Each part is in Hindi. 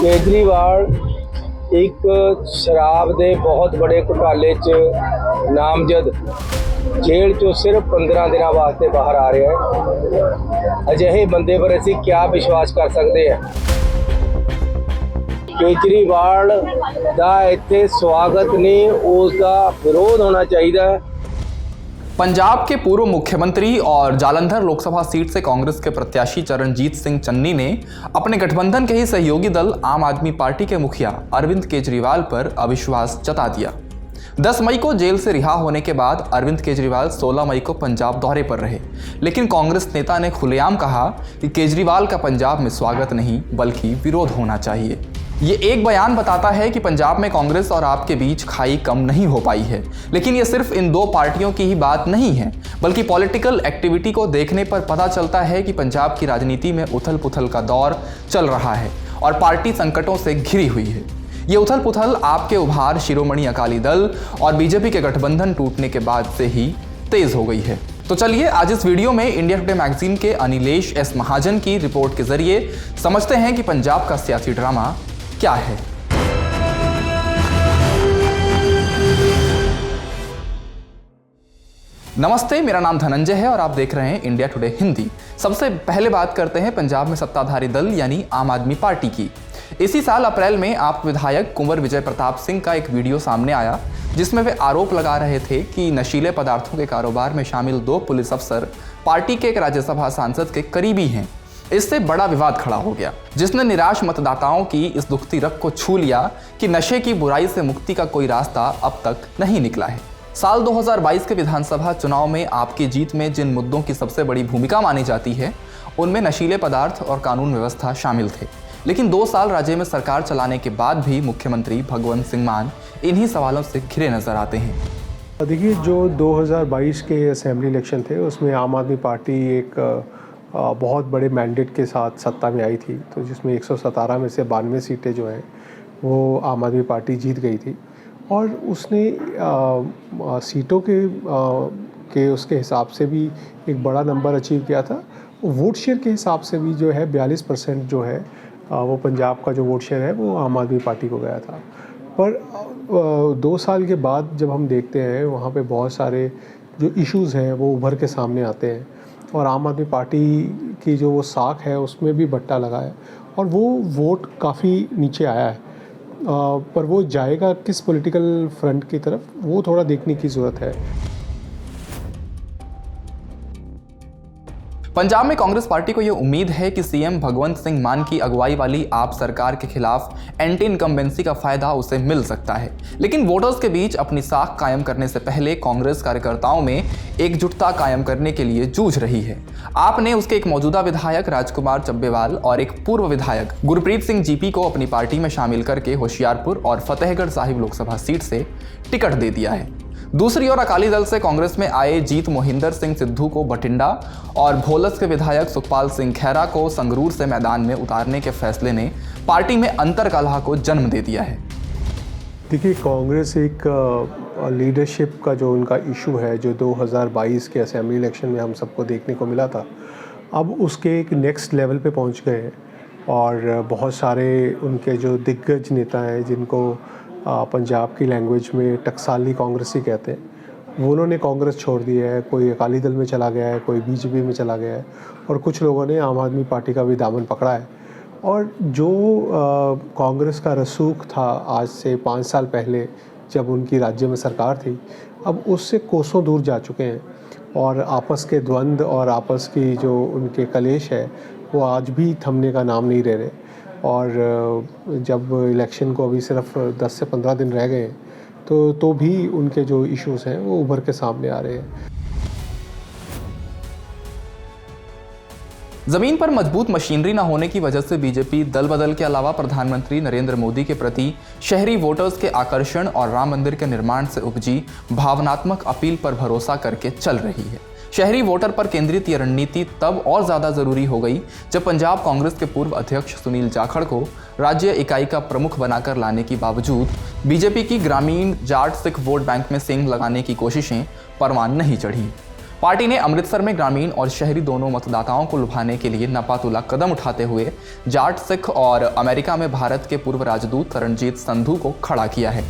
ਕੇਜਰੀਵਾਲ ਇੱਕ ਸ਼ਰਾਬ ਦੇ ਬਹੁਤ ਬੜੇ ਘੁਟਾਲੇ 'ਚ ਨਾਮਜ਼ਦ ਜੇਲ੍ਹ 'ਚੋਂ ਸਿਰਫ 15 ਦਿਨਾਂ ਵਾਸਤੇ ਬਾਹਰ ਆ ਰਿਹਾ ਹੈ। ਅਜਿਹੇ ਬੰਦੇ ਪਰ ਅਸੀਂ ਕਿਆ ਵਿਸ਼ਵਾਸ ਕਰ ਸਕਦੇ ਹਾਂ। ਕੇਜਰੀਵਾਲ ਦਾ ਇੱਥੇ ਸਵਾਗਤ ਨਹੀਂ, ਉਸ ਦਾ ਵਿਰੋਧ ਹੋਣਾ ਚਾਹੀਦਾ ਹੈ। पंजाब के पूर्व मुख्यमंत्री और जालंधर लोकसभा सीट से कांग्रेस के प्रत्याशी चरणजीत सिंह चन्नी ने अपने गठबंधन के ही सहयोगी दल आम आदमी पार्टी के मुखिया अरविंद केजरीवाल पर अविश्वास जता दिया। 10 मई को जेल से रिहा होने के बाद अरविंद केजरीवाल 16 मई को पंजाब दौरे पर रहे, लेकिन कांग्रेस नेता ने खुलेआम कहा कि केजरीवाल का पंजाब में स्वागत नहीं बल्कि विरोध होना चाहिए। ये एक बयान बताता है कि पंजाब में कांग्रेस और आप के बीच खाई कम नहीं हो पाई है, लेकिन ये सिर्फ इन दो पार्टियों की ही बात नहीं है, बल्कि पॉलिटिकल एक्टिविटी को देखने पर पता चलता है कि पंजाब की राजनीति में उथल पुथल का दौर चल रहा है और पार्टी संकटों से घिरी हुई है। ये उथल पुथल आपके उभार, शिरोमणि अकाली दल और बीजेपी के गठबंधन टूटने के बाद से ही तेज हो गई है। तो चलिए आज इस वीडियो में इंडिया टुडे मैगजीन के अनिलेश एस महाजन की रिपोर्ट के जरिए समझते हैं कि पंजाब का सियासी ड्रामा क्या है। नमस्ते, मेरा नाम धनंजय है और आप देख रहे हैं इंडिया टुडे हिंदी। सबसे पहले बात करते हैं पंजाब में सत्ताधारी दल यानी आम आदमी पार्टी की। इसी साल अप्रैल में आप विधायक कुंवर विजय प्रताप सिंह का एक वीडियो सामने आया जिसमें वे आरोप लगा रहे थे कि नशीले पदार्थों के कारोबार में शामिल 2 पुलिस अफसर पार्टी के एक राज्यसभा सांसद के करीबी हैं। इससे बड़ा विवाद खड़ा हो गया, जिसने निराश मतदाताओं की इस दुखती रग को छू लिया कि नशे की बुराई से मुक्ति का कोई रास्ता अब तक नहीं निकला है। साल 2022 के विधानसभा चुनाव में आपकी जीत में जिन मुद्दों की सबसे बड़ी भूमिका मानी जाती है, उनमें नशीले पदार्थ और कानून व्यवस्था शामिल थे। लेकिन 2 साल राज्य में सरकार चलाने के बाद भी मुख्यमंत्री भगवंत सिंह मान इन्हीं सवालों से घिरे नजर आते हैं। देखिए, जो 2022 के असेंबली इलेक्शन थे उसमें आम आदमी पार्टी एक बहुत बड़े मैंडेट के साथ सत्ता में आई थी, तो जिसमें 117 में से 92 सीटें जो हैं वो आम आदमी पार्टी जीत गई थी और उसने सीटों के उसके हिसाब से भी एक बड़ा नंबर अचीव किया था। वोट शेयर के हिसाब से भी जो है 42% जो है वो पंजाब का जो वोट शेयर है वो आम आदमी पार्टी को गया था। पर 2 साल के बाद जब हम देखते हैं वहाँ पे बहुत सारे जो इश्यूज़ हैं वो उभर के सामने आते हैं और आम आदमी पार्टी की जो वो साख है उसमें भी बट्टा लगा है और वो वोट काफ़ी नीचे आया है। पर वो जाएगा किस पॉलिटिकल फ्रंट की तरफ, वो थोड़ा देखने की ज़रूरत है। पंजाब में कांग्रेस पार्टी को यह उम्मीद है कि सीएम भगवंत सिंह मान की अगुवाई वाली आप सरकार के खिलाफ एंटी इनकम्बेंसी का फायदा उसे मिल सकता है, लेकिन वोटर्स के बीच अपनी साख कायम करने से पहले कांग्रेस कार्यकर्ताओं में एकजुटता कायम करने के लिए जूझ रही है। आपने उसके एक मौजूदा विधायक राजकुमार चब्बेवाल और एक पूर्व विधायक गुरप्रीत सिंह जीपी को अपनी पार्टी में शामिल करके होशियारपुर और फतेहगढ़ साहिब लोकसभा सीट से टिकट दे दिया है। दूसरी ओर अकाली दल से कांग्रेस में आए जीत मोहिंदर सिंह सिद्धू को बठिंडा और भोलस के विधायक सुखपाल सिंह खैरा को संगरूर से मैदान में उतारने के फैसले ने पार्टी में अंतर्कलह को जन्म दे दिया है। देखिए, कांग्रेस एक लीडरशिप का जो उनका इशू है जो 2022 के असेंबली इलेक्शन में हम सबको देखने को मिला था, अब उसके एक नेक्स्ट लेवल पे पहुंच गए हैं और बहुत सारे उनके जो दिग्गज नेता हैं जिनको पंजाब की लैंग्वेज में टकसाली कांग्रेसी कहते हैं, वो उन्होंने कांग्रेस छोड़ दी है। कोई अकाली दल में चला गया है, कोई बीजेपी में चला गया है और कुछ लोगों ने आम आदमी पार्टी का भी दामन पकड़ा है। और जो कांग्रेस का रसूख था आज से 5 साल पहले जब उनकी राज्य में सरकार थी, अब उससे कोसों दूर जा चुके हैं और आपस के द्वंद्व और आपस की जो उनके कलेश है वो आज भी थमने का नाम नहीं ले रहे। और जब इलेक्शन को अभी सिर्फ 10 से 15 दिन रह गए तो भी उनके जो इश्यूज़ हैं वो उभर के सामने आ रहे हैं। जमीन पर मजबूत मशीनरी न होने की वजह से बीजेपी दल बदल के अलावा प्रधानमंत्री नरेंद्र मोदी के प्रति शहरी वोटर्स के आकर्षण और राम मंदिर के निर्माण से उपजी भावनात्मक अपील पर भरोसा करके चल रही है। शहरी वोटर पर केंद्रित ये रणनीति तब और ज़्यादा ज़रूरी हो गई जब पंजाब कांग्रेस के पूर्व अध्यक्ष सुनील जाखड़ को राज्य इकाई का प्रमुख बनाकर लाने के बावजूद बीजेपी की ग्रामीण जाट सिख वोट बैंक में सिंग लगाने की कोशिशें परवान नहीं चढ़ी। पार्टी ने अमृतसर में ग्रामीण और शहरी दोनों मतदाताओं को लुभाने के लिए नपातुला कदम उठाते हुए जाट सिख और अमेरिका में भारत के पूर्व राजदूत रणजीत संधू को खड़ा किया है।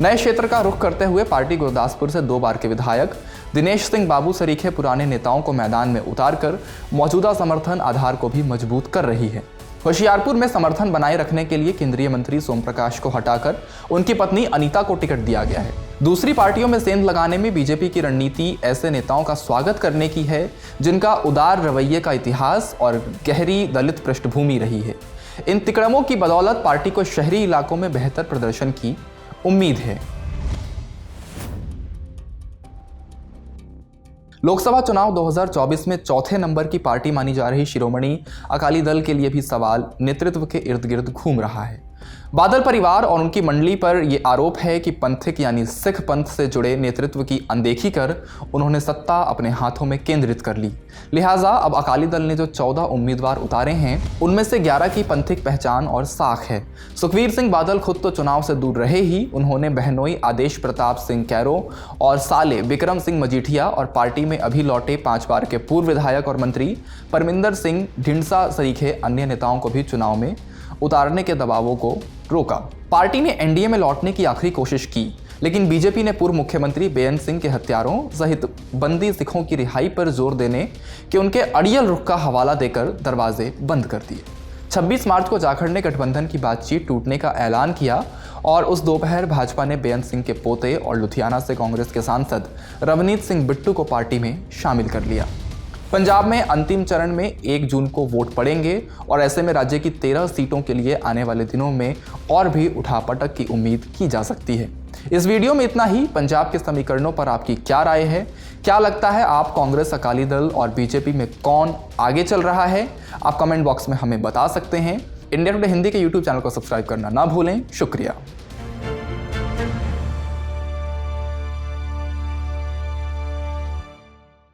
नए क्षेत्र का रुख करते हुए पार्टी गुरदासपुर से 2 बार के विधायक दिनेश सिंह बाबू सरीखे पुराने नेताओं को मैदान में उतारकर मौजूदा समर्थन आधार को भी मजबूत कर रही है। होशियारपुर में समर्थन बनाए रखने के लिए केंद्रीय मंत्री सोम प्रकाश को हटाकर उनकी पत्नी अनीता को टिकट दिया गया है। दूसरी पार्टियों में सेंध लगाने में बीजेपी की रणनीति ऐसे नेताओं का स्वागत करने की है जिनका उदार रवैये का इतिहास और गहरी दलित पृष्ठभूमि रही है। इन तिकड़मों की बदौलत पार्टी को शहरी इलाकों में बेहतर प्रदर्शन की उम्मीद है। लोकसभा चुनाव 2024 में चौथे नंबर की पार्टी मानी जा रही शिरोमणि अकाली दल के लिए भी सवाल नेतृत्व के इर्द गिर्द घूम रहा है। बादल परिवार और उनकी मंडली पर यह आरोप है कि पंथिक यानी सिख पंथ से जुड़े नेतृत्व की अनदेखी कर उन्होंने सत्ता अपने हाथों में केंद्रित कर ली। लिहाजा अब अकाली दल ने जो 14 उम्मीदवार उतारे हैं उनमें से 11 की पंथिक पहचान और साख है। सुखबीर सिंह बादल खुद तो चुनाव से दूर रहे ही, उन्होंने बहनोई आदेश प्रताप सिंह कैरो और साले विक्रम सिंह मजीठिया और पार्टी में अभी लौटे 5 बार के पूर्व विधायक और मंत्री परमिंदर सिंह ढिंडसा सरीखे अन्य नेताओं को भी चुनाव में उतारने के दबावों को रोका। पार्टी ने एनडीए में लौटने की आखिरी कोशिश की, लेकिन बीजेपी ने पूर्व मुख्यमंत्री बेअंत सिंह के हत्यारों सहित बंदी सिखों की रिहाई पर जोर देने के उनके अड़ियल रुख का हवाला देकर दरवाजे बंद कर दिए। 26 मार्च को जाखड़ ने गठबंधन की बातचीत टूटने का ऐलान किया और उस दोपहर भाजपा ने बेअंत सिंह के पोते और लुधियाना से कांग्रेस के सांसद रवनीत सिंह बिट्टू को पार्टी में शामिल कर लिया। पंजाब में अंतिम चरण में 1 जून को वोट पड़ेंगे और ऐसे में राज्य की 13 सीटों के लिए आने वाले दिनों में और भी उठापटक की उम्मीद की जा सकती है। इस वीडियो में इतना ही। पंजाब के समीकरणों पर आपकी क्या राय है? क्या लगता है आप कांग्रेस, अकाली दल और बीजेपी में कौन आगे चल रहा है? आप कमेंट बॉक्स में हमें बता सकते हैं। इंडिया टुडे हिंदी के यूट्यूब चैनल को सब्सक्राइब करना ना भूलें। शुक्रिया।